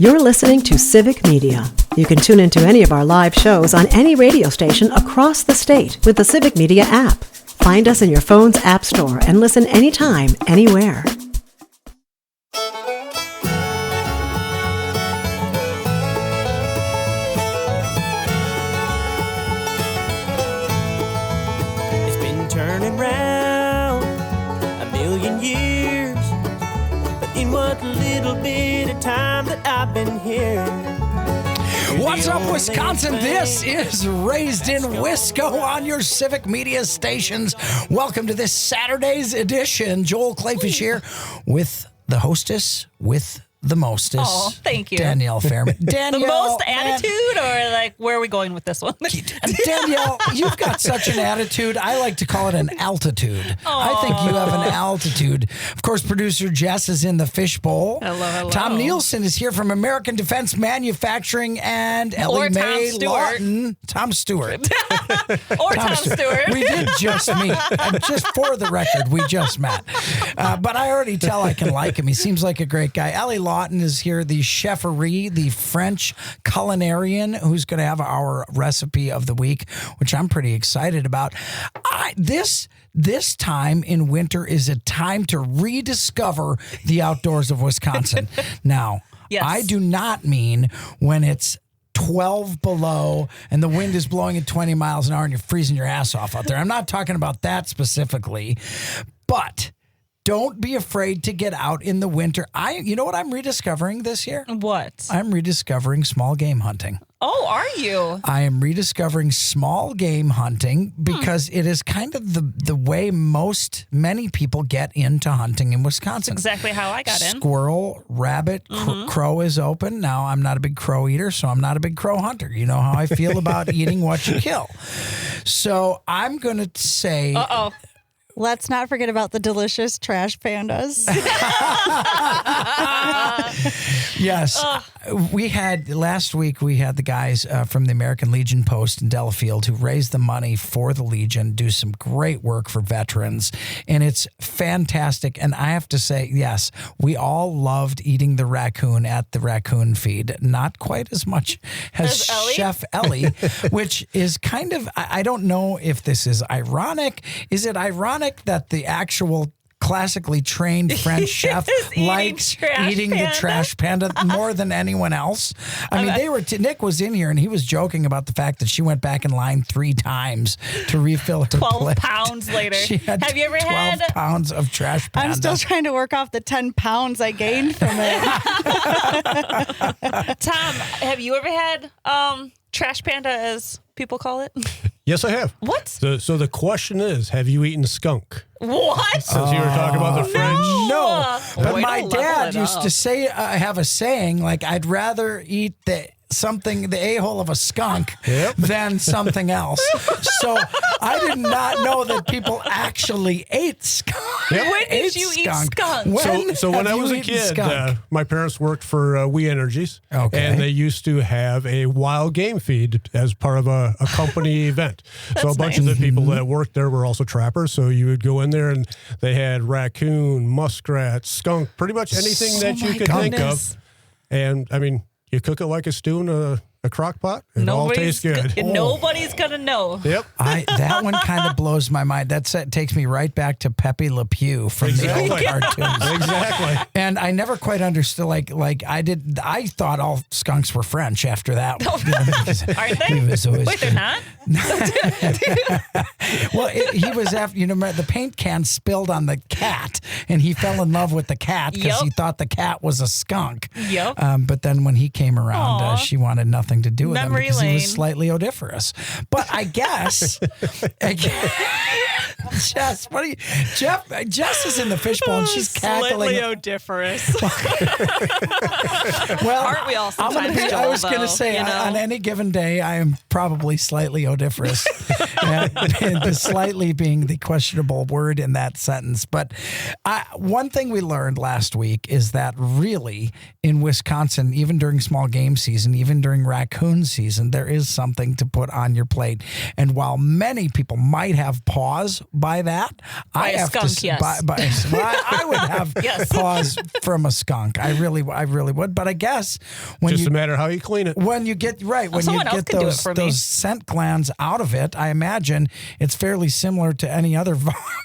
You're listening to Civic Media. You can tune into any of our live shows on any radio station across the state with the Civic Media app. Find us in your phone's app store and listen anytime, anywhere. It's been turning round a million years, but in what little bit of time that I've been here. What's up, Wisconsin? This is Raised in Wisco on your Civic Media stations. Welcome to this Saturday's edition. Joel Clayfish here with the hostess with the mostess. Oh, thank you. Danielle Fairman. The most attitude, or like, where are we going with this one? Danielle, you've got such an attitude. I like to call it an altitude. I think you have an altitude. Of course, producer Jess is in the fishbowl. Hello. Tom Nielsen is here from American Defense Manufacturing, and Ellie Mae Lawton. Tom Stewart. Tom Stewart. We did just meet. Just for the record, we just met. But I already tell I can like him. He seems like a great guy. Ellie Lawton is here, the cheferie, the French culinarian, who's going to have our recipe of the week, which I'm pretty excited about. This time in winter is a time to rediscover the outdoors of Wisconsin. Now, yes. I do not mean when it's 12 below and the wind is blowing at 20 miles an hour and you're freezing your ass off out there. I'm not talking about that specifically, but don't be afraid to get out in the winter. You know what I'm rediscovering this year? What? I'm rediscovering small game hunting. Oh, are you? I am rediscovering small game hunting because it is kind of the way many people get into hunting in Wisconsin. That's exactly how I got in. Squirrel, rabbit, crow is open. Now, I'm not a big crow eater, so I'm not a big crow hunter. You know how I feel about eating what you kill. So I'm going to say... Uh-oh. Let's not forget about the delicious trash pandas. Yes. Last week we had the guys from the American Legion Post in Delafield who raised the money for the Legion, do some great work for veterans, and it's fantastic. And I have to say, yes, we all loved eating the raccoon at the raccoon feed. Not quite as much as Chef Ellie, which is kind of, I don't know if this is ironic. Is it ironic that the actual classically trained French chef likes eating the trash panda more than anyone else? I mean, Nick was in here and he was joking about the fact that she went back in line 3 times to refill her 12 plate. pounds later. She had Have you ever 12 had pounds of trash panda. I'm still trying to work off the 10 pounds I gained from it. Tom, have you ever had trash panda, as people call it? Yes, I have. What? So the question is, have you eaten skunk? What? Since you were talking about the French. No, but Way my to dad level it used up. to say, have a saying, like, I'd rather eat the a-hole of a skunk than something else. So I did not know that people actually ate skunk. When did you eat skunk? So when I was a kid, my parents worked for We Energies, and they used to have a wild game feed as part of a company event. So a bunch of the people that worked there were also trappers. So you would go in there, and they had raccoon, muskrat, skunk, pretty much anything that you could think of. And I mean, you cook it like a stew in a crock pot, it all tastes good. Nobody's going to know. Yep. That one kind of blows my mind. That takes me right back to Pepe Le Pew from the old cartoons. Exactly. And I never quite understood, I thought all skunks were French after that one. Aren't they? Wait, they're not? Well, he was after, the paint can spilled on the cat, and he fell in love with the cat because he thought the cat was a skunk. Yep. But then when he came around, she wanted nothing to do with him Memory because he was lane. slightly odoriferous. But I guess, Jess, Jess is in the fishbowl and she's cackling. Slightly odoriferous. Well, aren't we all sometimes, I was going to say, you know? on any given day, I am probably slightly odoriferous. and the slightly being the questionable word in that sentence. But one thing we learned last week is that really in Wisconsin, even during small game season, even during raccoon season, there is something to put on your plate. And while many people might have pause by that, By a skunk, yes. I would have pause from a skunk. I really would. But I guess when just a matter how you clean it. When you get those scent glands out of it, I imagine it's fairly similar to any other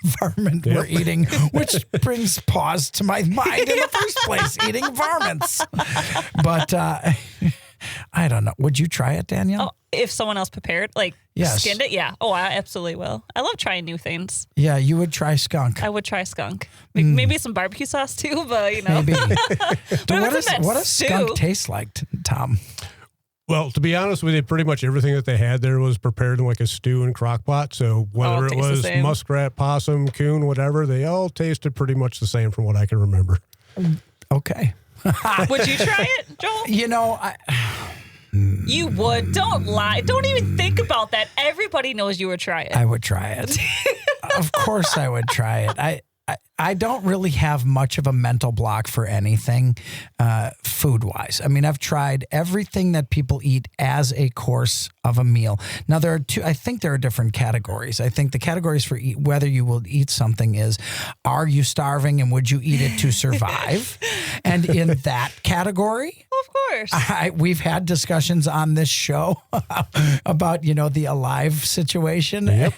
varmint we're eating, which brings pause to my mind in the first place, eating varmints. But I don't know. Would you try it, Danielle? Oh, if someone else prepared, skinned it? Yeah. Oh, I absolutely will. I love trying new things. Yeah, you would try skunk. I would try skunk. Maybe some barbecue sauce too, but Maybe. But what does skunk taste like, Tom? Well, to be honest with you, pretty much everything that they had there was prepared in like a stew and crock pot. So whether it was muskrat, possum, coon, whatever, they all tasted pretty much the same from what I can remember. Okay. Would you try it, Joel? You would. Don't lie. Don't even think about that. Everybody knows you would try it. I would try it. Of course I would try it. I don't really have much of a mental block for anything food-wise. I mean, I've tried everything that people eat as a course of a meal. Now, I think there are different categories. I think the categories for whether you will eat something is, are you starving and would you eat it to survive? And in that category, of course, we've had discussions on this show about, the alive situation. Yep.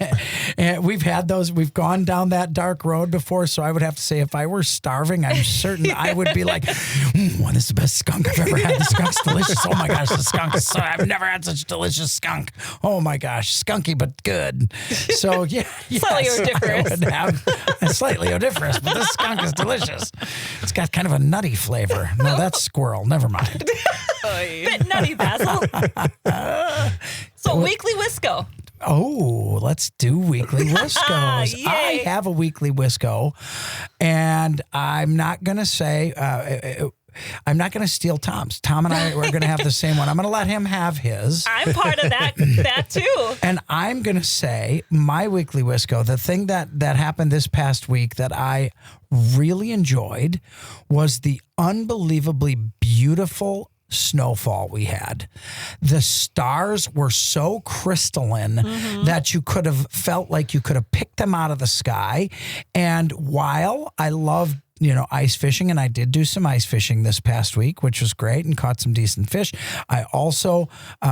And we've had those. We've gone down that dark road before. So I would have to say, if I were starving, I'm certain I would be like, this is the best skunk I've ever had. The skunk's delicious. Oh my gosh, the skunk is I've never had such delicious skunk. Oh my gosh, skunky but good. So yeah, slightly odoriferous. I would have slightly odoriferous, but this skunk is delicious. It's got kind of a nutty flavor. No, that's squirrel. Never mind. Bit nutty, Basil. So Weekly Wisco. Oh, let's do Weekly Wiscos. I have a Weekly Wisco, and I'm not going to say, I'm not going to steal Tom's. Tom and I are going to have the same one. I'm going to let him have his. I'm part of that too. And I'm going to say my Weekly Wisco, the thing that happened this past week that I really enjoyed was the unbelievably beautiful snowfall we had. The stars were so crystalline that you could have felt like you could have picked them out of the sky. And while I loved ice fishing, and I did do some ice fishing this past week, which was great, and caught some decent fish. I also,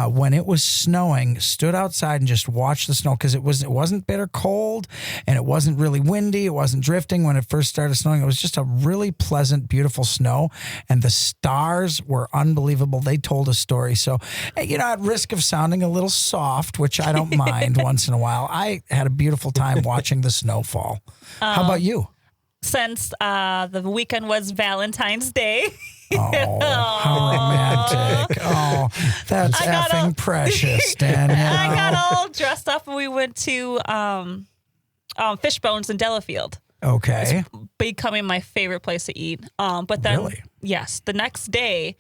when it was snowing, stood outside and just watched the snow, because it wasn't bitter cold, and it wasn't really windy, it wasn't drifting when it first started snowing. It was just a really pleasant, beautiful snow, and the stars were unbelievable. They told a story. So, at risk of sounding a little soft, which I don't mind once in a while, I had a beautiful time watching the snowfall. How about you? Since the weekend was Valentine's Day. Oh, how romantic. Oh, that's effing precious, Danielle. I got all dressed up and we went to Fishbones in Delafield. Okay. It's becoming my favorite place to eat. But then, really? Yes, the next day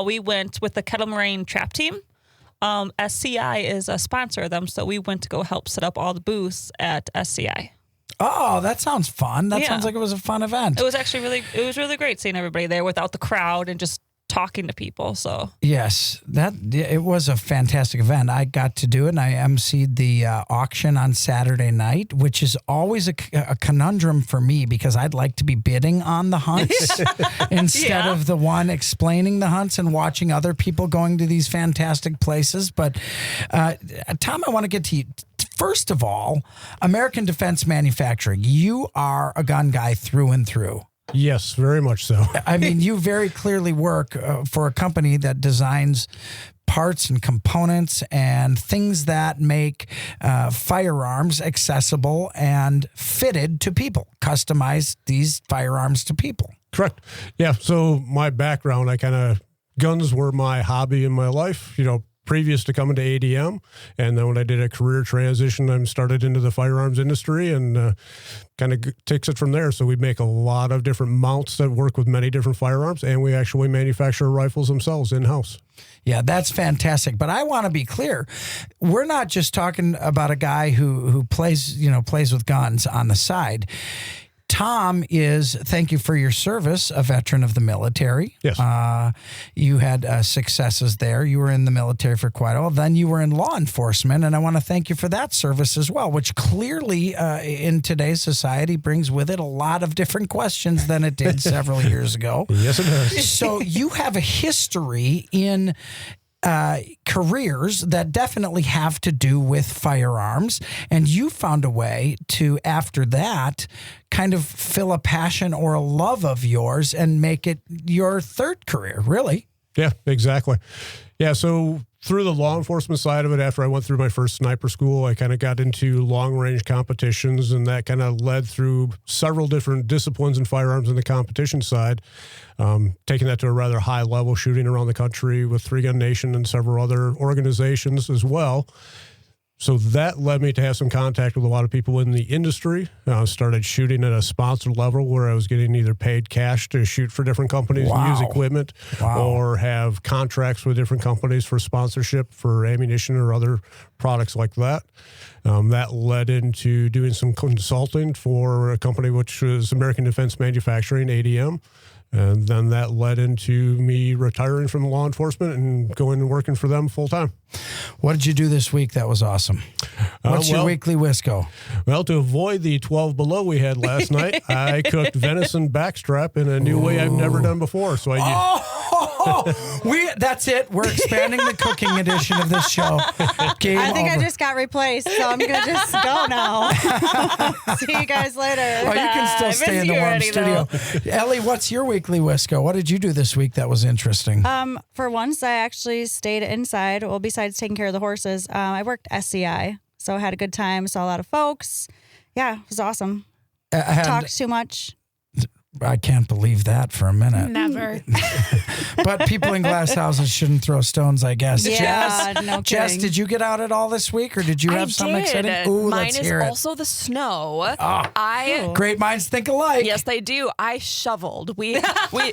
we went with the Kettle Moraine Trap Team. SCI is a sponsor of them, so we went to go help set up all the booths at SCI. Oh, that sounds fun. That sounds like it was a fun event. It was actually really great seeing everybody there without the crowd and just talking to people. So yes, it was a fantastic event. I got to do it, and I emceed the auction on Saturday night, which is always a conundrum for me, because I'd like to be bidding on the hunts instead of the one explaining the hunts and watching other people going to these fantastic places. But Tom, I want to get to you. First of all, American Defense Manufacturing, you are a gun guy through and through. Yes, very much so. I mean, you very clearly work for a company that designs parts and components and things that make firearms accessible and fitted to people, customize these firearms to people. Correct. Yeah, so my background, guns were my hobby in my life, previous to coming to ADM. And then when I did a career transition, I started into the firearms industry and kind of takes it from there. So we make a lot of different mounts that work with many different firearms, and we actually manufacture rifles themselves in-house. Yeah, that's fantastic. But I want to be clear. We're not just talking about a guy who plays with guns on the side. Tom is, thank you for your service, a veteran of the military. Yes. You had successes there. You were in the military for quite a while. Then you were in law enforcement, and I want to thank you for that service as well, which clearly in today's society brings with it a lot of different questions than it did several years ago. Yes, it does. So you have a history in careers that definitely have to do with firearms. And you found a way to, after that, kind of fill a passion or a love of yours and make it your third career, really. Yeah, exactly. Yeah, so through the law enforcement side of it, after I went through my first sniper school, I kind of got into long-range competitions, and that kind of led through several different disciplines in firearms in the competition side, taking that to a rather high level, shooting around the country with Three Gun Nation and several other organizations as well. So that led me to have some contact with a lot of people in the industry. I started shooting at a sponsored level where I was getting either paid cash to shoot for different companies and use equipment, or have contracts with different companies for sponsorship for ammunition or other products like that. That led into doing some consulting for a company which was American Defense Manufacturing, ADM. And then that led into me retiring from law enforcement and going and working for them full time. What did you do this week that was awesome? What's your weekly Wisco? Well, to avoid the 12 below we had last night, I cooked venison backstrap in a new way I've never done before. So that's it. We're expanding the cooking edition of this show. Game I think over. I just got replaced, so I'm going to just go now. See you guys later. Oh, you can still stay in the warm studio. Ellie, what's your weekly Wisco? What did you do this week that was interesting? For once, I actually stayed inside. Well, besides taking care of the horses, I worked SCI, so I had a good time. Saw a lot of folks. Yeah, it was awesome. Talked too much. I can't believe that for a minute. Never. But people in glass houses shouldn't throw stones, I guess. Yeah, no Jess, kidding. did you get out at all this week, or did you have something exciting? Ooh, Mine let's is hear it. also the snow. Great minds think alike. Yes, they do. I shoveled. We have a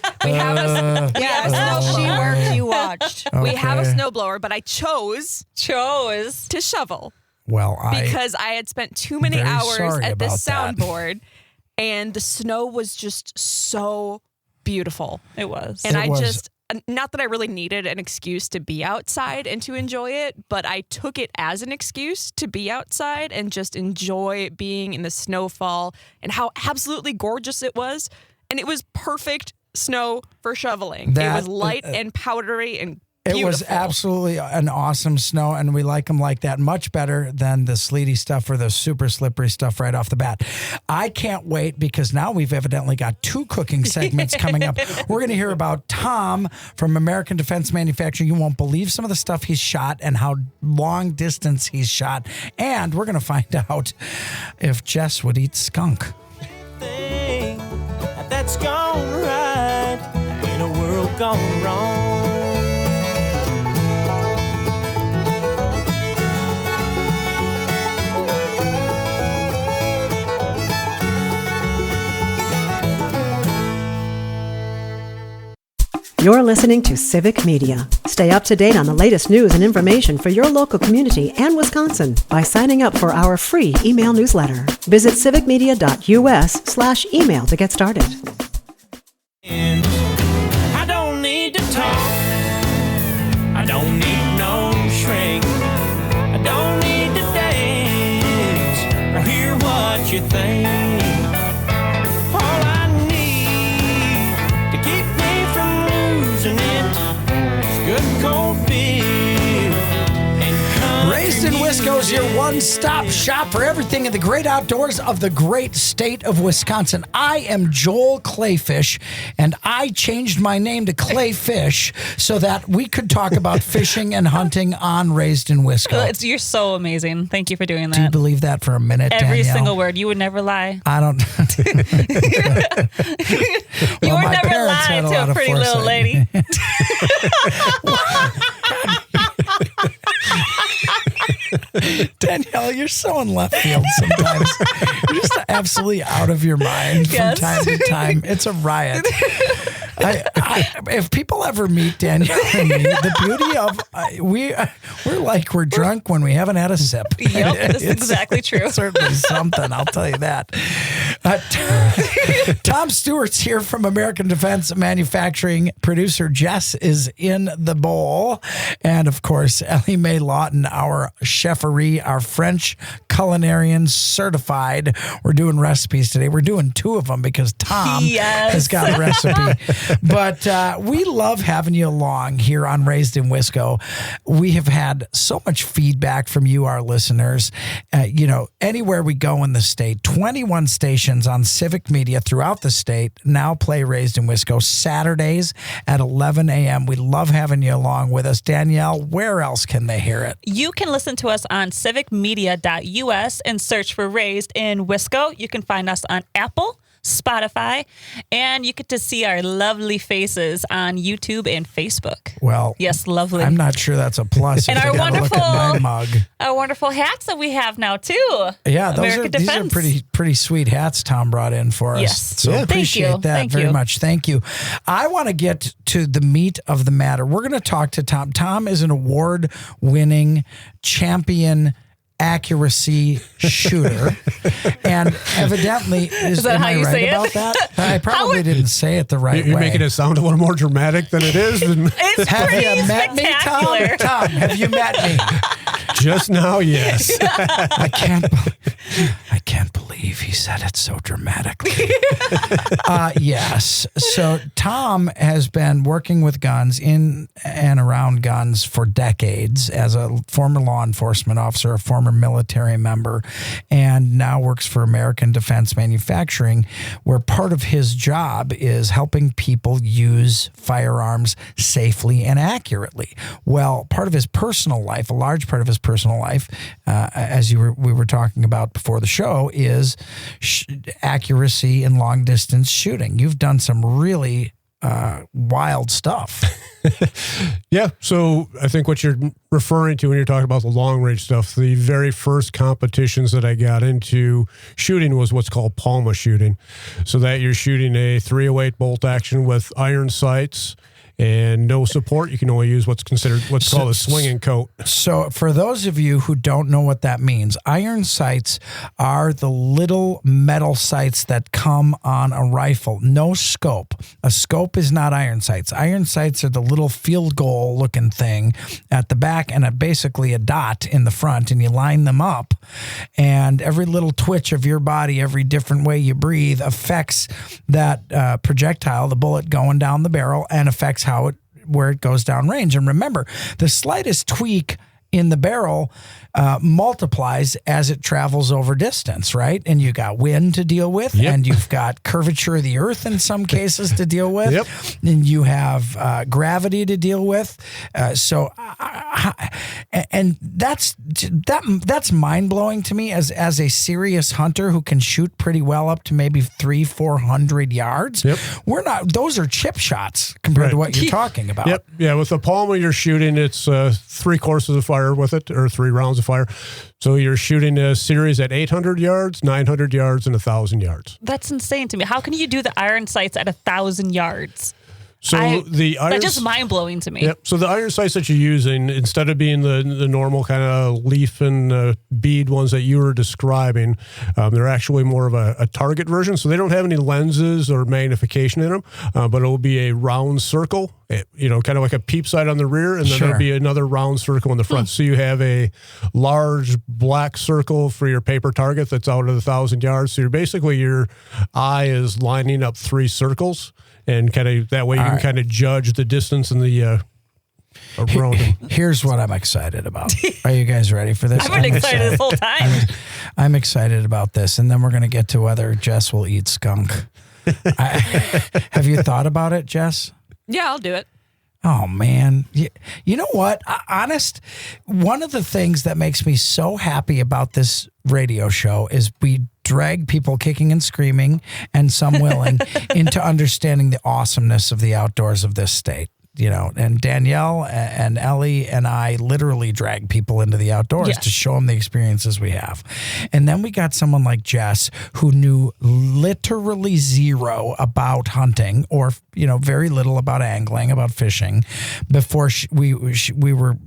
She worked, you watched. we have a snowblower, but I chose to shovel. Well, because I had spent too many very hours sorry at this about that. soundboard, and the snow was just so beautiful. It was. And It was. just, not that I really needed an excuse to be outside and to enjoy it, but I took it as an excuse to be outside and just enjoy being in the snowfall and how absolutely gorgeous it was. And it was perfect snow for shoveling. It was light and powdery and beautiful. It was absolutely an awesome snow, and we like them like that much better than the sleety stuff or the super slippery stuff right off the bat. I can't wait because now we've evidently got two cooking segments coming up. We're going to hear about Tom from American Defense Manufacturing. You won't believe some of the stuff he's shot and how long distance he's shot. And we're going to find out if Jess would eat skunk. Thing that's gone right in a world gone wrong. You're listening to Civic Media. Stay up to date on the latest news and information for your local community and Wisconsin by signing up for our free email newsletter. Visit civicmedia.us/email to get started. I don't need to talk. I don't need no shrink. I don't need to dance or hear what you think. All I need to keep me from losing it is good cold beer. Raised in Wisco is your one-stop shop for everything in the great outdoors of the great state of Wisconsin. I am Joel Clayfish, and I changed my name to Clayfish so that we could talk about fishing and hunting on Raised in Wisco. You're so amazing. Thank you for doing that. Do you believe that for a minute, Every Danielle? single word. You would never lie. I don't. You would my never parents lie had a lot to a of pretty little foresight. lady. Danielle, you're so in left field sometimes. You're just absolutely out of your mind from time to time. It's a riot. If people ever meet Danielle and me, the beauty of we're like we're drunk when we haven't had a sip. Yep, that's exactly true. It's certainly something, I'll tell you that. Tom Stewart's here from American Defense Manufacturing. Producer Jess is in the bowl. And of course, Ellie Mae Lawton, our cheferie, our French culinarian certified. We're doing recipes today. We're doing 2 of them because Tom has got a recipe. But we love having you along here on Raised in Wisco. We have had so much feedback from you, our listeners. Anywhere we go in the state, 21 stations on civic media throughout the state now play Raised in Wisco Saturdays at 11 a.m. We love having you along with us. Danielle, where else can they hear it? You can listen to us on civicmedia.us and search for Raised in Wisco. You can find us on Apple, Spotify, and you get to see our lovely faces on YouTube and Facebook. Well, yes, lovely. I'm not sure that's a plus. And if our wonderful, look at my mug. Our wonderful hats that we have now too. Yeah, these are pretty sweet hats Tom brought in for us. Yes, so appreciate that very much. Thank you. I want to get to the meat of the matter. We're going to talk to Tom. Tom is an award-winning champion accuracy shooter, and evidently is that how you say about it? That I probably didn't say it the right way. You're making it sound a little more dramatic than it is. It's have you met me, Tom? Tom, have you met me? Just now, yes. I can't believe he said it so dramatically. Yes. So Tom has been working with guns, in and around guns, for decades as a former law enforcement officer, a former military member, and now works for American Defense Manufacturing, where part of his job is helping people use firearms safely and accurately. Well, part of his personal life, a large part of his personal life, as we were talking about before the show, is accuracy in long distance shooting. You've done some really wild stuff. Yeah. So I think what you're referring to when you're talking about the long range stuff, the very first competitions that I got into shooting was what's called Palma shooting. So that you're shooting a 308 bolt action with iron sights and no support. You can only use what's called a swinging coat. So for those of you who don't know what that means, iron sights are the little metal sights that come on a rifle. No scope. A scope is not iron sights. Iron sights are the little field goal looking thing at the back and basically a dot in the front, and you line them up, and every little twitch of your body, every different way you breathe affects that projectile, the bullet going down the barrel, and affects where it goes down range. And remember, the slightest tweak in the barrel multiplies as it travels over distance, right? And you got wind to deal with, and you've got curvature of the earth in some cases to deal with, and you have gravity to deal with. And that's mind blowing to me as a serious hunter who can shoot pretty well up to maybe 300-400 yards. Those are chip shots compared to what you're talking about. Yeah, with the Palma you're shooting, it's 3 courses of fire with it, or 3 rounds of fire. So you're shooting a series at 800 yards, 900 yards, and 1,000 yards. That's insane to me. How can you do the iron sights at 1,000 yards? So that's just mind blowing to me. Yep. So the iron sights that you're using, instead of being the normal kind of leaf and bead ones that you were describing, they're actually more of a target version. So they don't have any lenses or magnification in them, but it will be a round circle, kind of like a peep sight on the rear, and then there'll be another round circle in the front. So you have a large black circle for your paper target that's out of 1,000 yards. So your eye is lining up 3 circles. And kind of that way you can kind of judge the distance and the around them. Here's what I'm excited about. Are you guys ready for this? I've been excited this whole time. I'm excited about this. And then we're going to get to whether Jess will eat skunk. Have you thought about it, Jess? Yeah, I'll do it. Oh, man. You know what? One of the things that makes me so happy about this radio show is we drag people kicking and screaming, and some willing, into understanding the awesomeness of the outdoors of this state. And Danielle and Ellie and I literally drag people into the outdoors to show them the experiences we have. And then we got someone like Jess who knew literally zero about hunting, or, very little about angling, about fishing, before we were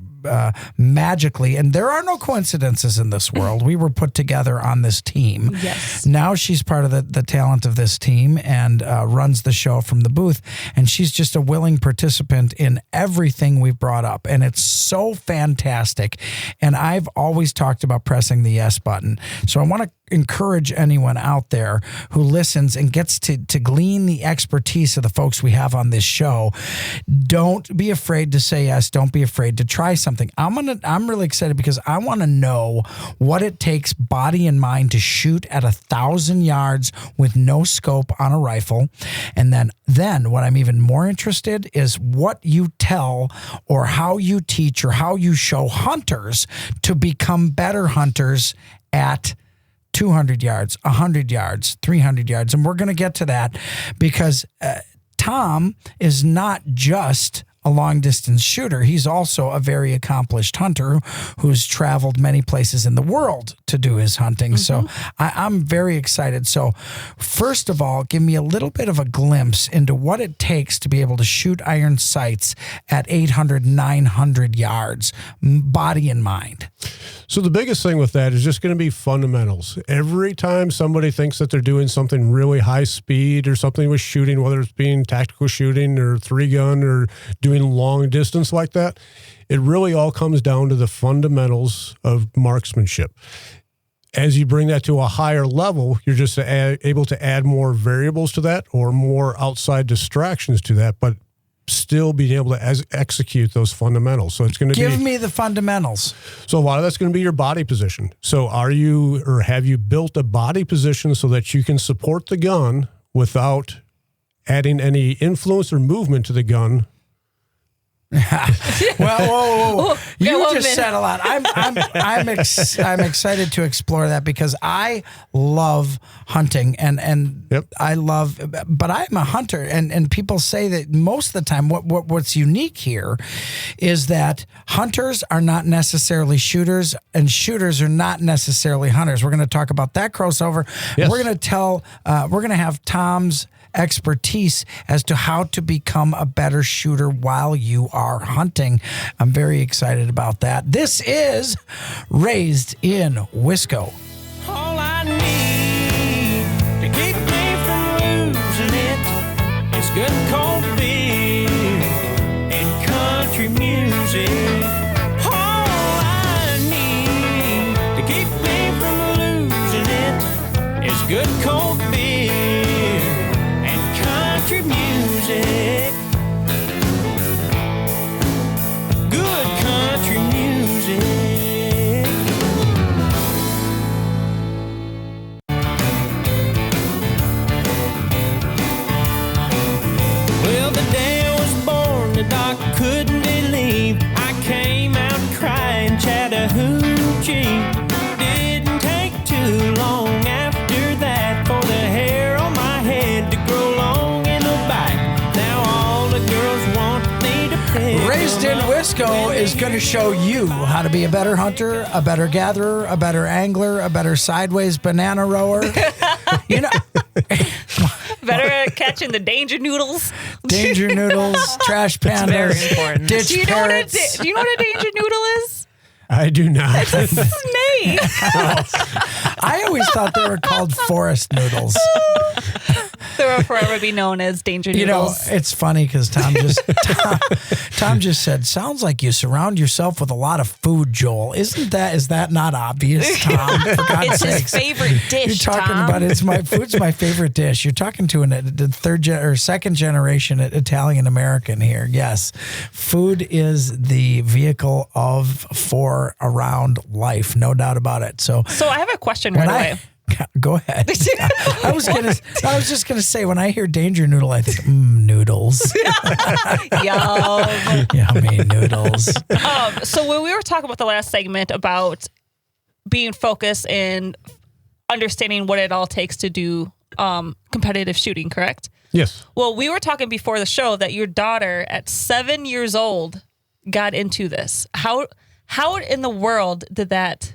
magically, and there are no coincidences in this world. We were put together on this team. Yes. Now she's part of the talent of this team and runs the show from the booth. And she's just a willing participant in everything we've brought up. And it's so fantastic. And I've always talked about pressing the yes button. So I want to encourage anyone out there who listens and gets to glean the expertise of the folks we have on this show. Don't be afraid to say yes. Don't be afraid to try something. I'm really excited because I want to know what it takes, body and mind, to shoot at 1,000 yards with no scope on a rifle. And then what I'm even more interested is what you tell or how you teach or how you show hunters to become better hunters at 200 yards, 100 yards, 300 yards. And we're going to get to that because Tom is not just a long-distance shooter. He's also a very accomplished hunter who's traveled many places in the world to do his hunting. Mm-hmm. So I'm very excited. So first of all, give me a little bit of a glimpse into what it takes to be able to shoot iron sights at 800, 900 yards, body and mind. So the biggest thing with that is just going to be fundamentals. Every time somebody thinks that they're doing something really high speed or something with shooting, whether it's being tactical shooting or 3-gun or doing long distance like that, it really all comes down to the fundamentals of marksmanship. As you bring that to a higher level, you're just able to add more variables to that or more outside distractions to that, but still being able to execute those fundamentals. So it's going to give me the fundamentals. So a lot of that's going to be your body position. So have you built a body position so that you can support the gun without adding any influence or movement to the gun? Well, whoa. You just said a lot. I'm excited to explore that because I love hunting and yep. but I'm a hunter and people say that most of the time what's unique here is that hunters are not necessarily shooters and shooters are not necessarily hunters. We're going to talk about that crossover. Yes. We're going to have Tom's expertise as to how to become a better shooter while you are hunting. I'm very excited about that. This is Raised in Wisco. All I need to keep me from losing it is good cold beer and country music. All I need to keep me from losing it is good cold beer. Country music, good country music. Well, the day I was born, the doc couldn't believe I came out crying Chattahoochee. Didn't take too long after that for the hair on my head to grow long. Raised in Wisco is going to show you how to be a better hunter, a better gatherer, a better angler, a better sideways banana rower. You know, better at catching the danger noodles. Danger noodles, trash pandas, very important. ditch Do you parrots. know what a danger noodle is? I do not. It's a snake. I always thought they were called forest noodles. They will forever be known as danger noodles. You know, it's funny because Tom just said, sounds like you surround yourself with a lot of food, Joel. Is that not obvious, Tom? For God's It's sakes. his favorite dish, You're talking Tom. about food's my favorite dish. You're talking to a second generation Italian American here. Yes. Food is the vehicle for around life. No doubt about it. So I have a question right away. Go ahead. I was just gonna say when I hear danger noodle, I think noodles. Yum. Yummy noodles. So when we were talking about the last segment about being focused and understanding what it all takes to do competitive shooting, correct? Yes. Well, we were talking before the show that your daughter at 7 years old got into this. How in the world did that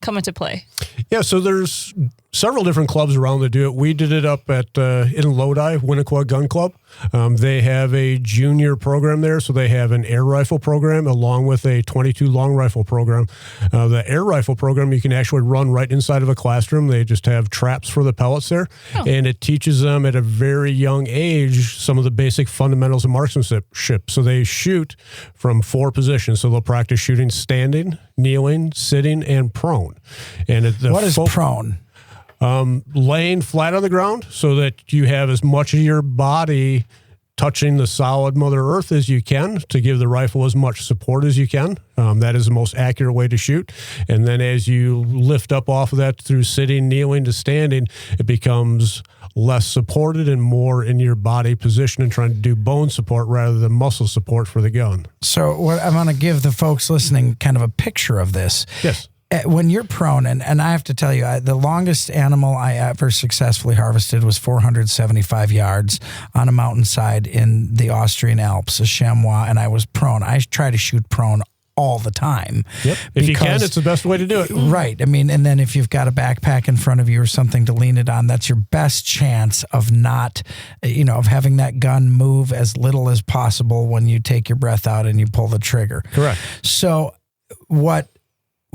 come into play? Yeah, so there's several different clubs around that do it. We did it up at in Lodi, Winnequa Gun Club. They have a junior program there, so they have an air rifle program along with a 22 long rifle program. The air rifle program you can actually run right inside of a classroom. They just have traps for the pellets there, and it teaches them at a very young age some of the basic fundamentals of marksmanship. So they shoot from 4 positions. So they'll practice shooting standing, kneeling, sitting, and prone. And what is prone? Laying flat on the ground so that you have as much of your body touching the solid Mother Earth as you can to give the rifle as much support as you can. That is the most accurate way to shoot. And then as you lift up off of that through sitting, kneeling to standing, it becomes less supported and more in your body position and trying to do bone support rather than muscle support for the gun. So what I'm going to give the folks listening kind of a picture of this. Yes. When you're prone, and I have to tell you, the longest animal I ever successfully harvested was 475 yards on a mountainside in the Austrian Alps, a chamois, and I was prone. I try to shoot prone all the time. Yep. If you can, it's the best way to do it. Right. I mean, and then if you've got a backpack in front of you or something to lean it on, that's your best chance of not, of having that gun move as little as possible when you take your breath out and you pull the trigger. Correct. So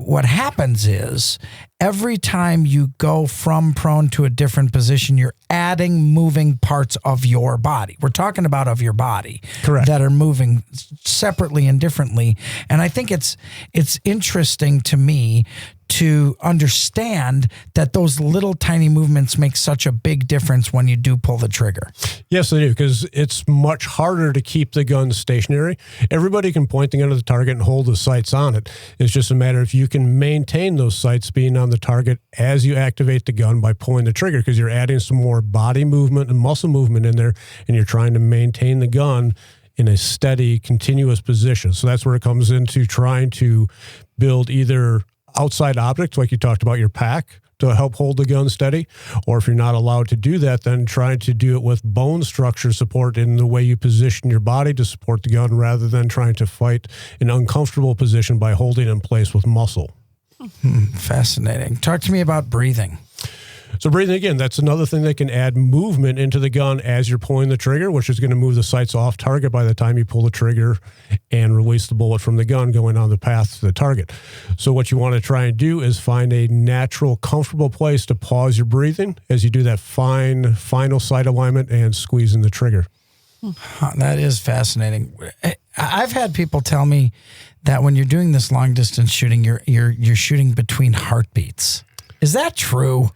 what happens is every time you go from prone to a different position, you're adding moving parts of your body. We're talking about of your body. Correct. That are moving separately and differently. And I think it's interesting to me to understand that those little tiny movements make such a big difference when you do pull the trigger. Yes, they do, because it's much harder to keep the gun stationary. Everybody can point the gun at the target and hold the sights on it. It's just a matter if you can maintain those sights being on the target as you activate the gun by pulling the trigger, because you're adding some more body movement and muscle movement in there, and you're trying to maintain the gun in a steady, continuous position. So that's where it comes into trying to build either outside objects, like you talked about, your pack, to help hold the gun steady. Or if you're not allowed to do that, then trying to do it with bone structure support in the way you position your body to support the gun, rather than trying to fight an uncomfortable position by holding in place with muscle. Fascinating. Talk to me about breathing. So breathing, again, that's another thing that can add movement into the gun as you're pulling the trigger, which is going to move the sights off target by the time you pull the trigger and release the bullet from the gun going on the path to the target. So what you want to try and do is find a natural, comfortable place to pause your breathing as you do that final sight alignment and squeezing the trigger. That is fascinating. I've had people tell me that when you're doing this long distance shooting, you're shooting between heartbeats. Is that true?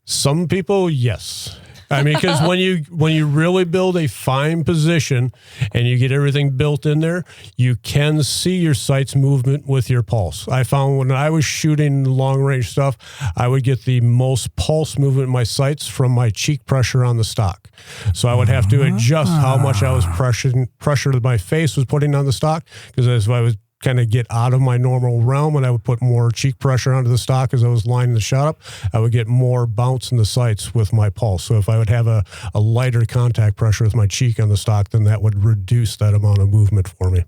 Some people, yes. I mean, because when you really build a fine position and you get everything built in there, you can see your sights movement with your pulse. I found when I was shooting long range stuff, I would get the most pulse movement in my sights from my cheek pressure on the stock. So I would have to adjust how much I was pressure that my face was putting on the stock, because as I was kind of get out of my normal realm, and I would put more cheek pressure onto the stock as I was lining the shot up, I would get more bounce in the sights with my pulse. So if I would have a lighter contact pressure with my cheek on the stock, then that would reduce that amount of movement for me.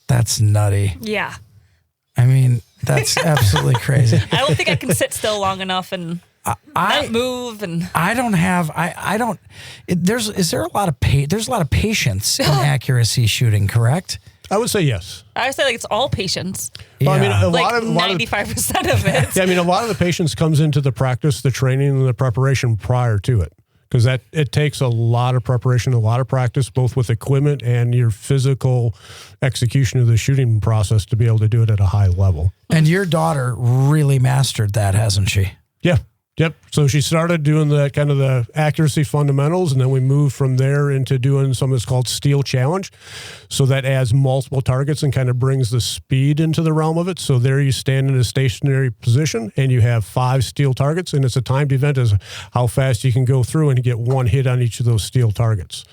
That's nutty. Yeah. I mean, that's absolutely crazy. I don't think I can sit still long enough and not move. And there's a lot of patience in accuracy shooting, correct? I would say yes. I would say it's all patience. Well, I mean, a like lot of 95% of it. Yeah, I mean, a lot of the patience comes into the practice, the training, and the preparation prior to it, because it takes a lot of preparation, a lot of practice, both with equipment and your physical execution of the shooting process to be able to do it at a high level. And your daughter really mastered that, hasn't she? Yeah. Yep. So she started doing the kind of the accuracy fundamentals, and then we moved from there into doing something that's called steel challenge. So that adds multiple targets and kind of brings the speed into the realm of it. So there you stand in a stationary position and you have 5 steel targets, and it's a timed event as how fast you can go through and get one hit on each of those steel targets.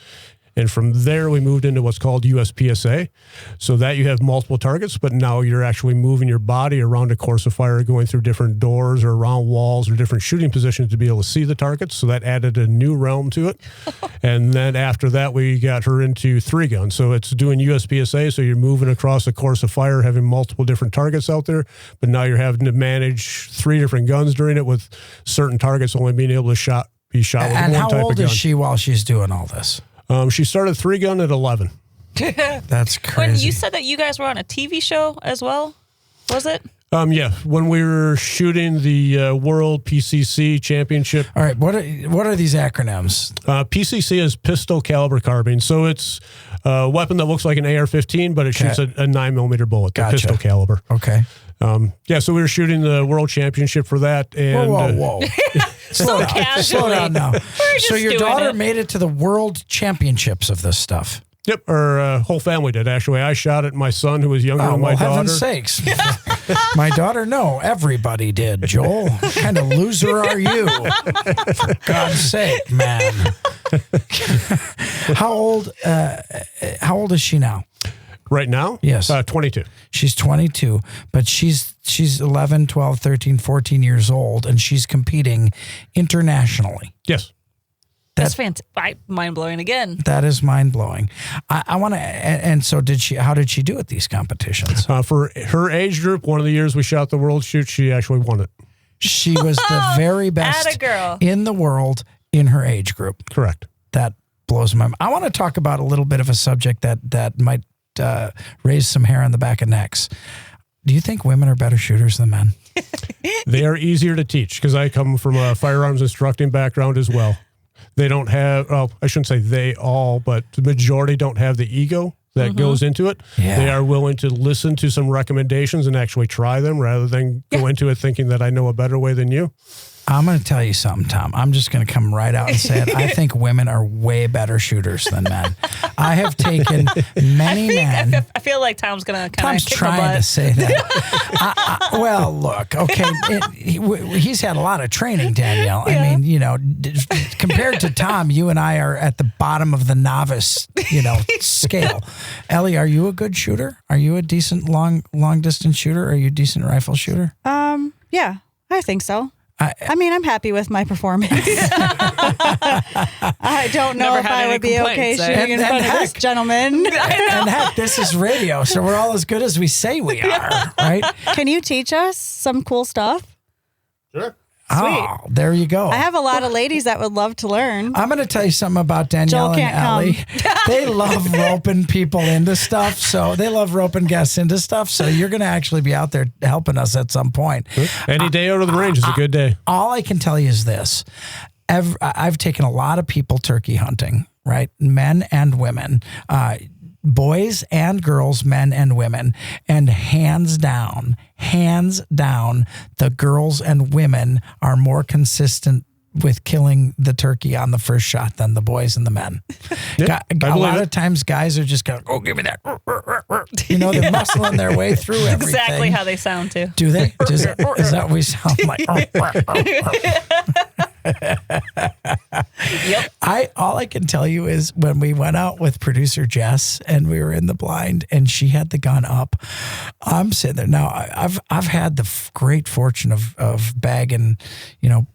And from there, we moved into what's called USPSA. So that you have multiple targets, but now you're actually moving your body around a course of fire, going through different doors or around walls or different shooting positions to be able to see the targets. So that added a new realm to it. And then after that, we got her into 3-gun. So it's doing USPSA. So you're moving across a course of fire, having multiple different targets out there. But now you're having to manage 3 different guns during it, with certain targets only being able to be shot with one type of gun. And how old is she while she's doing all this? She started 3-gun at 11. That's crazy. When you said that you guys were on a TV show as well, was it? Yeah, when we were shooting the World PCC Championship. All right, what are these acronyms? PCC is pistol caliber carbine, so it's a weapon that looks like an AR-15, but it shoots a 9mm bullet, the pistol caliber. Okay. Yeah, so we were shooting the World Championship for that. And, whoa. So casually. Slow down now. So your doing daughter it. made it to the World Championships of this stuff. Yep, our whole family did, actually. I shot at my son, who was younger than my daughter. Heaven's sakes. My daughter, no, everybody did, Joel. What kind of loser are you? For God's sake, man. How old is she now? Right now? Yes. 22. She's 22, but she's 11, 12, 13, 14 years old, and she's competing internationally. Yes. That's fantastic. Mind-blowing again. That is mind-blowing. I want to, and so how did she do at these competitions? For her age group, one of the years we shot the World Shoot, she actually won it. She was the very best Atta-girl. in the world in her age group. Correct. That blows my mind. I want to talk about a little bit of a subject that might raise some hair on the back of necks. Do you think women are better shooters than men? They are easier to teach, because I come from a firearms instructing background as well. They don't have, I shouldn't say they all, but the majority don't have the ego that goes into it. Yeah. They are willing to listen to some recommendations and actually try them, rather than go into it thinking that I know a better way than you. I'm going to tell you something, Tom. I'm just going to come right out and say it. I think women are way better shooters than men. I have taken many men. I feel like Tom's going to kind Tom's of kick trying my butt. to say that. Well, look, okay. He's had a lot of training, Danielle. Yeah. I mean, compared to Tom, you and I are at the bottom of the novice, scale. Ellie, are you a good shooter? Are you a decent long distance shooter? Are you a decent rifle shooter? Yeah, I think so. I mean, I'm happy with my performance. I don't know Never if had I any would be okay complaints, eh? shooting in front of this gentleman. And heck, this is radio, so we're all as good as we say we are, right? Can you teach us some cool stuff? Sure. Oh, there you go. I have a lot of ladies that would love to learn. I'm going to tell you something about Danielle Joel and can't Ellie. They love roping people into stuff. So they love roping guests into stuff. So you're going to actually be out there helping us at some point. Any day out of the range is a good day. All I can tell you is this. I've taken a lot of people turkey hunting, right? Men and women, boys and girls, men and women. And hands down, the girls and women are more consistent with killing the turkey on the first shot than the boys and the men. Yeah, A lot of times guys are just going, oh, give me that. They're muscling their way through everything. Exactly how they sound, too. Do they? Is that what we sound like? Yep. All I can tell you is when we went out with producer Jess and we were in the blind and she had the gun up, I'm sitting there. Now I've had the great fortune of bagging,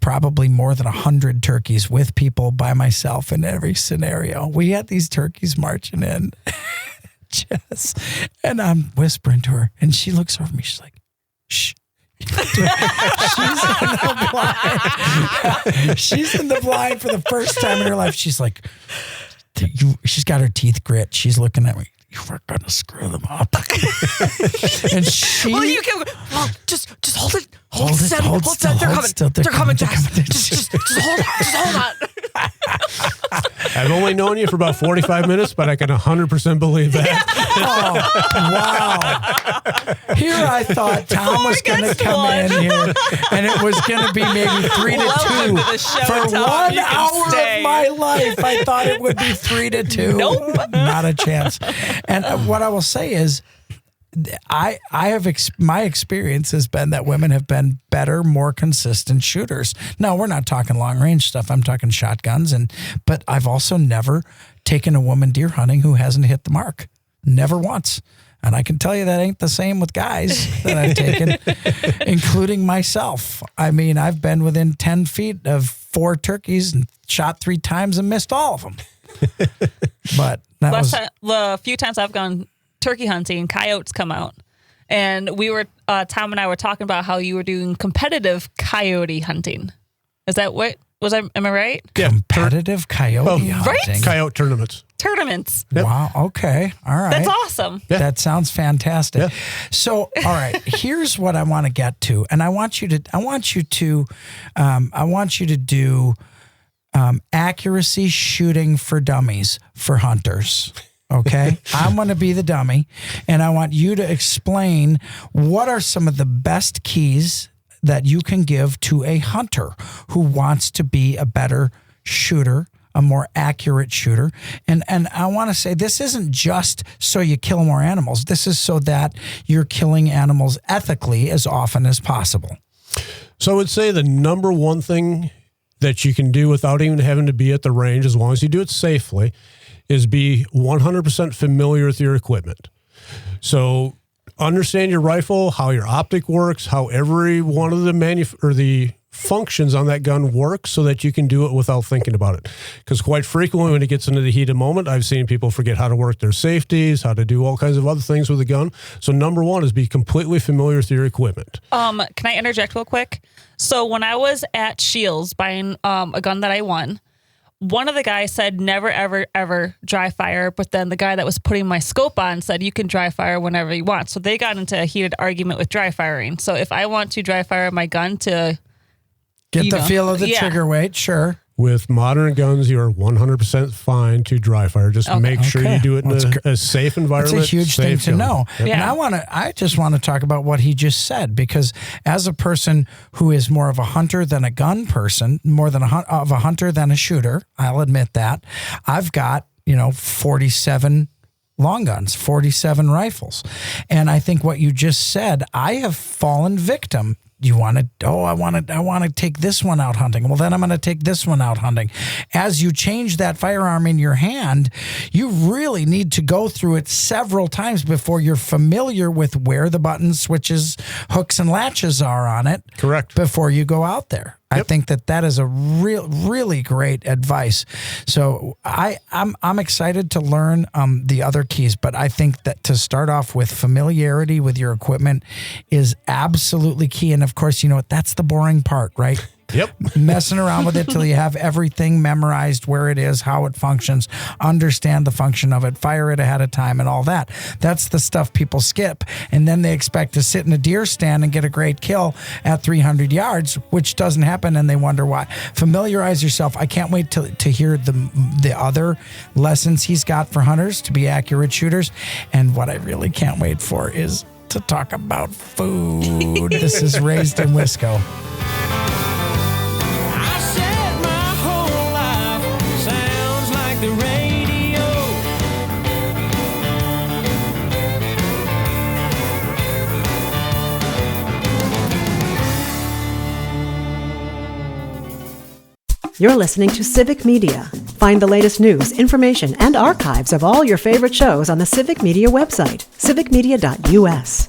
probably more than 100 turkeys with people by myself in every scenario. We had these turkeys marching in, Jess, and I'm whispering to her and she looks over me. She's like, shh. She's in the blind for the first time in her life. She's like, she's got her teeth grit. She's looking at me. You were gonna screw them up. And she. Well, you can just hold it. Hold still, They're coming. still. They're coming. Just hold on. I've only known you for about 45 minutes, but I can 100% believe that. Oh, wow. Here I thought Tom was going to come in here and it was going to be maybe 3-2. Welcome to the show, For Tom. 1 You can hour stay. of my life, I thought it would be 3-2. Nope. Not a chance. And what I will say is, I have my experience has been that women have been better, more consistent shooters. Now we're not talking long range stuff. I'm talking shotguns, but I've also never taken a woman deer hunting who hasn't hit the mark. Never once. And I can tell you that ain't the same with guys that I've taken, including myself. I mean, I've been within 10 feet of 4 turkeys and shot 3 times and missed all of them. But that was the few times I've gone turkey hunting, coyotes come out. And we were, Tom and I were talking about how you were doing competitive coyote hunting. Is that what, am I right? Yeah. Competitive coyote hunting. Right? Coyote tournaments. Yep. Wow. Okay. All right. That's awesome. Yeah. That sounds fantastic. Yeah. So, all right, here's what I want to get to. And I want you to do accuracy shooting for dummies for hunters. Okay. I'm going to be the dummy, and I want you to explain what are some of the best keys that you can give to a hunter who wants to be a better shooter, a more accurate shooter. And I want to say this isn't just so you kill more animals. This is so that you're killing animals ethically as often as possible. So I would say the number one thing that you can do without even having to be at the range, as long as you do it safely, is be 100% familiar with your equipment. So understand your rifle, how your optic works, how every one of the functions on that gun work, so that you can do it without thinking about it. Because quite frequently when it gets into the heat of moment, I've seen people forget how to work their safeties, how to do all kinds of other things with the gun. So number one is be completely familiar with your equipment. Can I interject real quick? So when I was at Shields buying a gun that I won, one of the guys said never, ever, ever dry fire. But then the guy that was putting my scope on said you can dry fire whenever you want. So they got into a heated argument with dry firing. So if I want to dry fire my gun to get the feel of the trigger weight, sure. With modern guns, you are 100% fine to dry fire. Just make sure you do it in a safe environment. It's a huge thing to know. Yep. Yeah. And I just want to talk about what he just said, because as a person who is more of a hunter than a gun person, more than of a hunter than a shooter, I'll admit that. I've got, 47 long guns, 47 rifles. And I think what you just said, I have fallen victim. You want to, I want to take this one out hunting. Well, then I'm going to take this one out hunting. As you change that firearm in your hand, you really need to go through it several times before you're familiar with where the buttons, switches, hooks, and latches are on it. Correct. Before you go out there. Yep. I think that is a really great advice. So I'm excited to learn the other keys, but I think that to start off with familiarity with your equipment is absolutely key. And of course, that's the boring part, right? Yep. Messing around with it till you have everything memorized, where it is, how it functions, understand the function of it, fire it ahead of time, and all that. That's the stuff people skip. And then they expect to sit in a deer stand and get a great kill at 300 yards, which doesn't happen, and they wonder why. Familiarize yourself. I can't wait to hear the other lessons he's got for hunters to be accurate shooters. And what I really can't wait for is to talk about food. This is Raised in Wisco. The radio. You're listening to Civic Media. Find the latest news, information, and archives of all your favorite shows on the Civic Media website, civicmedia.us.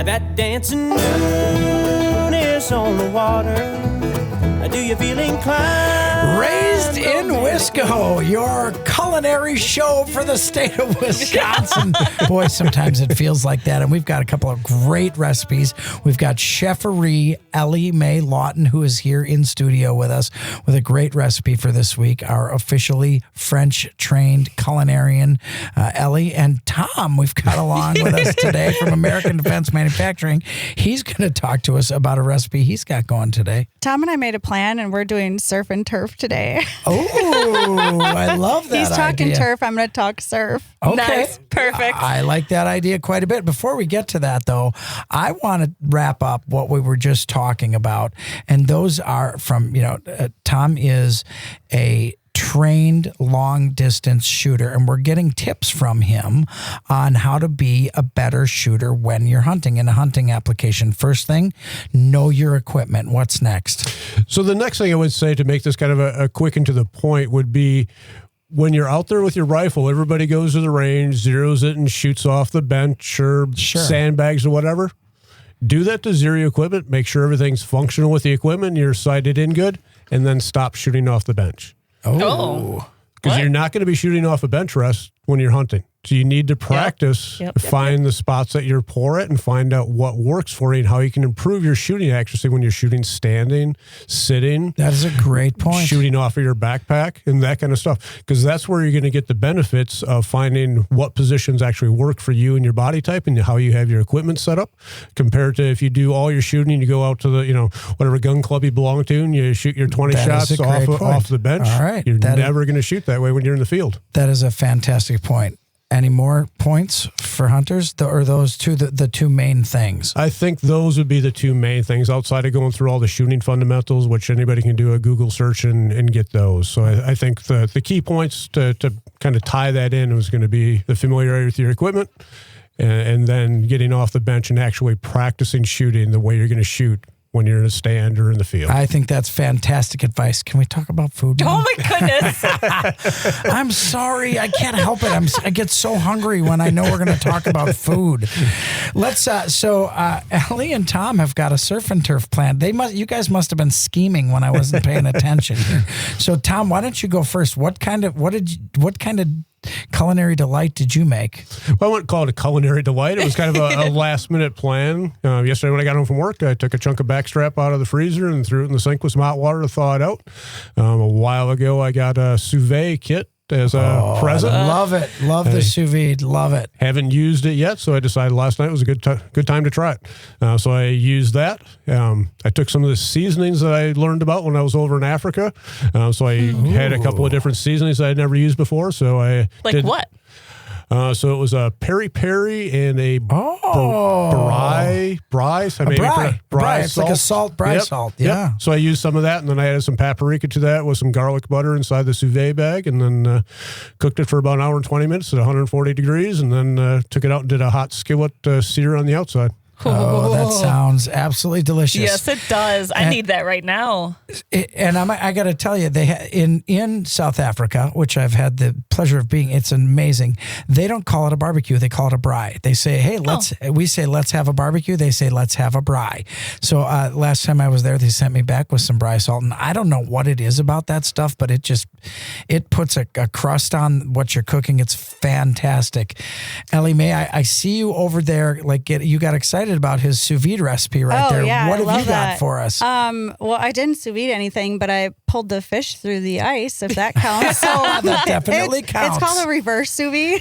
That dancing moon is on the water. Do you feel inclined? Raised in Wisco, your culinary show for the state of Wisconsin. Boy, sometimes it feels like that. And we've got a couple of great recipes. We've got Chefferie Ellie Mae Lawton, who is here in studio with us with a great recipe for this week. Our officially French-trained culinarian, Ellie. And Tom, we've got along with us today from American Defense Manufacturing. He's going to talk to us about a recipe he's got going today. Tom and I made a plan, and we're doing surf and turf today. Oh, I love that. He's talking idea. Turf. I'm going to talk surf. Okay. Nice. Perfect. I like that idea quite a bit. Before we get to that, though, I want to wrap up what we were just talking about. And those are from, Tom is a trained long distance shooter, and we're getting tips from him on how to be a better shooter when you're hunting in a hunting application. First thing, know your equipment. What's next? So the next thing I would say, to make this kind of a quick and to the point, would be when you're out there with your rifle, everybody goes to the range, zeroes it, and shoots off the bench or sandbags or whatever. Do that to zero your equipment. Make sure everything's functional with the equipment. You're sighted in good, and then stop shooting off the bench. Oh. Because you're not going to be shooting off a bench rest when you're hunting. So you need to practice, find the spots that you're poor at and find out what works for you and how you can improve your shooting accuracy when you're shooting standing, sitting. That is a great point. Shooting off of your backpack and that kind of stuff. Because that's where you're going to get the benefits of finding what positions actually work for you and your body type and how you have your equipment set up, compared to if you do all your shooting, you go out to the, whatever gun club you belong to and you shoot your 20 shots off the bench. All right. You're never going to shoot that way when you're in the field. That is a fantastic point. Any more points for hunters, or those two, the two main things? I think those would be the two main things outside of going through all the shooting fundamentals, which anybody can do a Google search and get those. So I think the key points to kind of tie that in was going to be the familiarity with your equipment and then getting off the bench and actually practicing shooting the way you're going to shoot when you're in a stand or in the field. I think that's fantastic advice. Can we talk about food now? Oh my goodness. I'm sorry. I can't help it. I get so hungry when I know we're going to talk about food. Let's, Ellie and Tom have got a surf and turf plan. You guys must have been scheming when I wasn't paying attention here. So Tom, why don't you go first? What kind of culinary delight did you make? Well, I wouldn't call it a culinary delight. It was kind of a last minute plan. Yesterday when I got home from work, I took a chunk of backstrap out of the freezer and threw it in the sink with some hot water to thaw it out. A while ago, I got a sous vide kit as a present. Love it. Love the sous vide. Love it. Haven't used it yet, so I decided last night was a good time to try it. So I used that. I took some of the seasonings that I learned about when I was over in Africa. So I had a couple of different seasonings that I'd never used before. So I Like what? So it was a peri-peri and a bry. It's like a salt, salt. Yeah. Yep. So I used some of that, and then I added some paprika to that with some garlic butter inside the sous vide bag, and then cooked it for about an hour and 20 minutes at 140 degrees, and then took it out and did a hot skillet sear on the outside. Oh, that sounds absolutely delicious. Yes, it does. I need that right now. And I got to tell you, they in South Africa, which I've had the pleasure of being, it's amazing. They don't call it a barbecue; they call it a braai. They say, "Hey, we say let's have a barbecue." They say let's have a braai. So last time I was there, they sent me back with some braai salt, and I don't know what it is about that stuff, but it puts a crust on what you're cooking. It's fantastic. Ellie Mae, I see you over there. You got excited about his sous vide recipe right there. Yeah, what I have you got that. for us? Well, I didn't sous vide anything, but I pulled the fish through the ice, if that counts. So that definitely counts. It's called a reverse sous vide.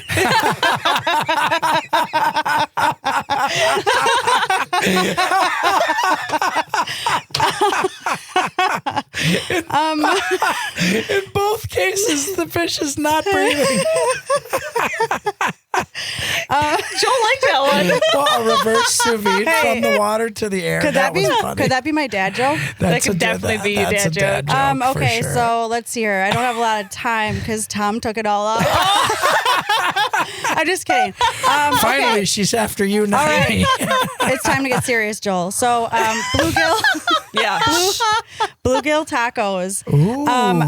In both cases, the fish is not breathing. Joel liked that one. Well, a reverse sous vide from the water to the air. Could that be my dad joke? That could definitely be your dad joke. Okay, for sure. so let's see here. I don't have a lot of time because Tom took it all off. I'm just kidding. Finally, she's after you, not me. It's time to get serious, Joel. So, bluegill. Yeah. Bluegill tacos.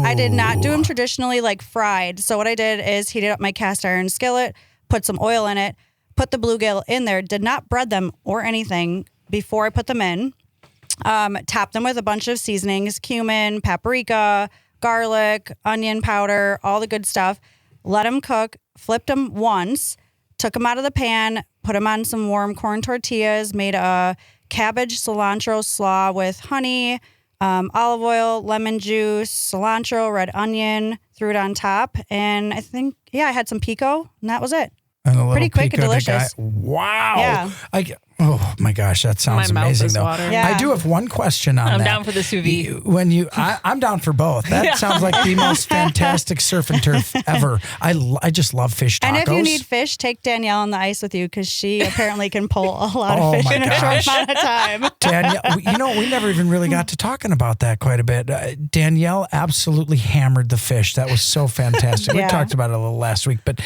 I did not do them traditionally like fried. So what I did is heated up my cast iron skillet, put some oil in it, put the bluegill in there, did not bread them or anything before I put them in. Topped them with a bunch of seasonings, cumin, paprika, garlic, onion powder, all the good stuff. Let them cook, flipped them once, took them out of the pan, put them on some warm corn tortillas, made a cabbage cilantro slaw with honey, olive oil, lemon juice, cilantro, red onion, threw it on top. And I think, I had some pico, and that was it. And a little pretty quick and pico de delicious. Wow. Yeah. Oh my gosh, that sounds My mouth amazing is though. watering. Yeah. I do have one question on that. I'm down for the sous vide. I'm down for both. That sounds like the most fantastic surf and turf ever. I just love fish tacos. And if you need fish, take Danielle on the ice with you because she apparently can pull a lot Oh of fish my in a gosh. short amount of time. Danielle, we never even really got to talking about that quite a bit. Danielle absolutely hammered the fish. That was so fantastic. We Yeah. talked about it a little last week. But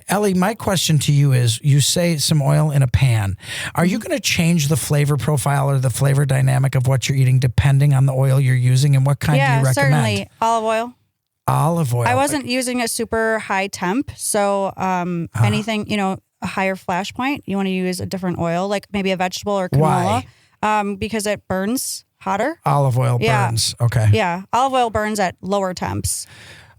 Ellie, my question to you is, you say some oil in a pan. Are you going to change the flavor profile or the flavor dynamic of what you're eating depending on the oil you're using, and what kind do Yeah, you recommend? certainly. Olive oil. Olive oil. I wasn't using a super high temp, so anything, a higher flash point, you want to use a different oil, like maybe a vegetable or canola, because it burns hotter. Olive oil Yeah. burns. Okay. Yeah, olive oil burns at lower temps.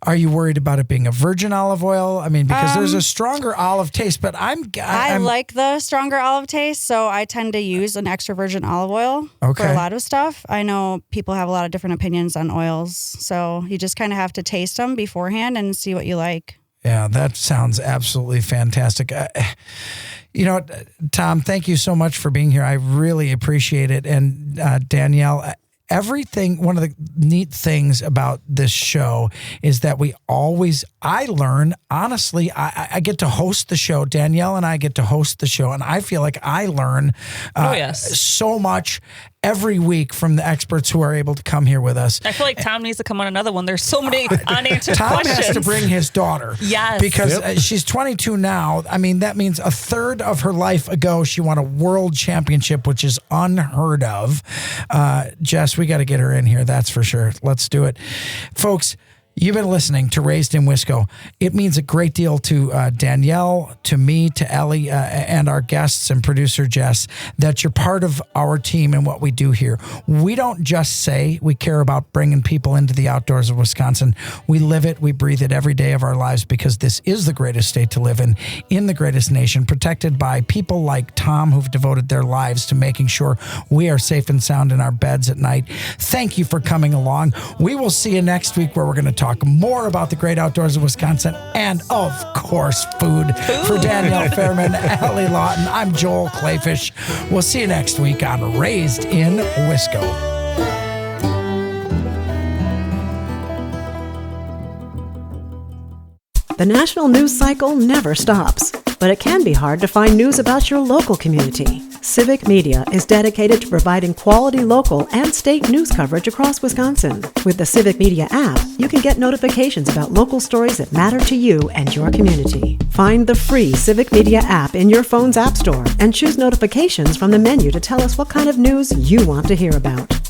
Are you worried about it being a virgin olive oil? I mean, because there's a stronger olive taste, but I I'm like the stronger olive taste, so I tend to use an extra virgin olive oil for Okay. a lot of stuff. I know people have a lot of different opinions on oils, so you just kind of have to taste them beforehand and see what you like. Yeah, that sounds absolutely fantastic. Tom, thank you so much for being here. I really appreciate it. And Danielle, one of the neat things about this show is that I learn, honestly, I get to host the show. Danielle and I get to host the show, and I feel like I learn so much every week from the experts who are able to come here with us. I feel like Tom needs to come on another one. There's so many unanswered Tom questions. has to bring his daughter. Yes. Because she's 22 now. I mean, that means a third of her life ago, she won a world championship, which is unheard of. Jess, we got to get her in here. That's for sure. Let's do it. Folks, you've been listening to Raised in Wisco. It means a great deal to Danielle, to me, to Ellie, and our guests and producer Jess, that you're part of our team and what we do here. We don't just say we care about bringing people into the outdoors of Wisconsin. We live it, we breathe it every day of our lives, because this is the greatest state to live in the greatest nation, protected by people like Tom who've devoted their lives to making sure we are safe and sound in our beds at night. Thank you for coming along. We will see you next week, where we're going to talk more about the great outdoors of Wisconsin and, of course, food. For Danielle Fairman, Ellie Lawton, I'm Joel Clayfish. We'll see you next week on Raised in Wisco. The national news cycle never stops, but it can be hard to find news about your local community. Civic Media is dedicated to providing quality local and state news coverage across Wisconsin. With the Civic Media app, you can get notifications about local stories that matter to you and your community. Find the free Civic Media app in your phone's app store and choose notifications from the menu to tell us what kind of news you want to hear about.